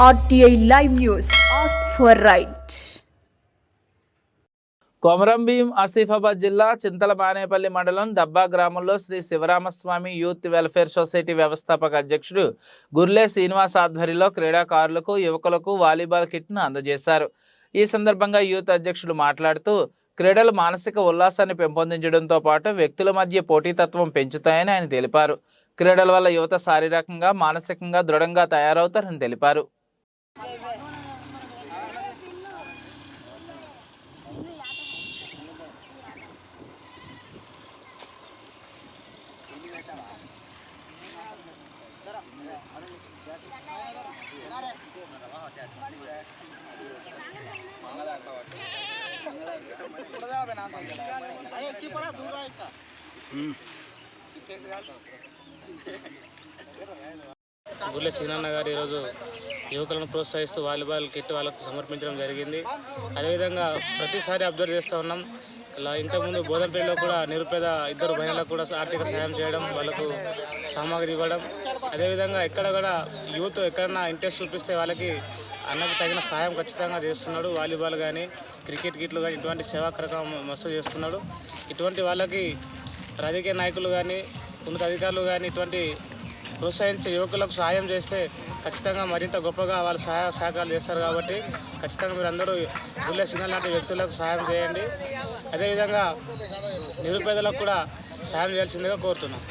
RTI Live News. Ask for right. Komaram Bheem Asifabad జిల్లా చింతలమానేపల్లి మండలం దబ్బా గ్రామంలో శ్రీ శివరామస్వామి యూత్ వెల్ఫేర్ సొసైటీ వ్యవస్థాపక అధ్యక్షుడు గుర్లే శ్రీనివాస్ ఆధ్వర్యంలో క్రీడాకారులకు యువకులకు వాలీబాల్ కిట్ను అందజేశారు. ఈ సందర్భంగా యూత్ అధ్యక్షుడు మాట్లాడుతూ క్రీడలు మానసిక ఉల్లాసాన్ని పెంపొందించడంతో పాటు వ్యక్తుల మధ్య పోటీతత్వం పెంచుతాయని ఆయన తెలిపారు. క్రీడల వల్ల యువత శారీరకంగా మానసికంగా దృఢంగా తయారవుతారని తెలిపారు. గుర్లే సీనన్న గారు ఈరోజు యువకులను ప్రోత్సహిస్తూ వాలీబాల్ కిట్ వాళ్ళకు సమర్పించడం జరిగింది. అదేవిధంగా ప్రతిసారి అబ్జర్వ్ చేస్తూ ఉన్నాం. ఇలా ఇంతకుముందు బోధంపల్లిలో కూడా నిరుపేద ఇద్దరు మహిళలకు కూడా ఆర్థిక సహాయం చేయడం, వాళ్ళకు సామాగ్రి ఇవ్వడం, అదేవిధంగా ఎక్కడ కూడా యూత్ ఎక్కడన్నా ఇంట్రెస్ట్ చూపిస్తే వాళ్ళకి అన్నకు తగిన సహాయం ఖచ్చితంగా చేస్తున్నాడు. వాలీబాల్ కానీ క్రికెట్ కిట్లు కానీ ఇటువంటి సేవా కార్యక్రమం మస్తు చేస్తున్నాడు. ఇటువంటి వాళ్ళకి రాజకీయ నాయకులు కానీ ఉన్నతాధికారులు కానీ ఇటువంటి ప్రోత్సహించే యువకులకు సహాయం చేస్తే ఖచ్చితంగా మరింత గొప్పగా వాళ్ళు సహాయ సహకారాలు చేస్తారు. కాబట్టి ఖచ్చితంగా మీరు అందరూ గుర్లే సింగల్ లాంటి వ్యక్తులకు సహాయం చేయండి. అదేవిధంగా నిరుపేదలకు కూడా సహాయం చేయాల్సిందిగా కోరుతున్నాం.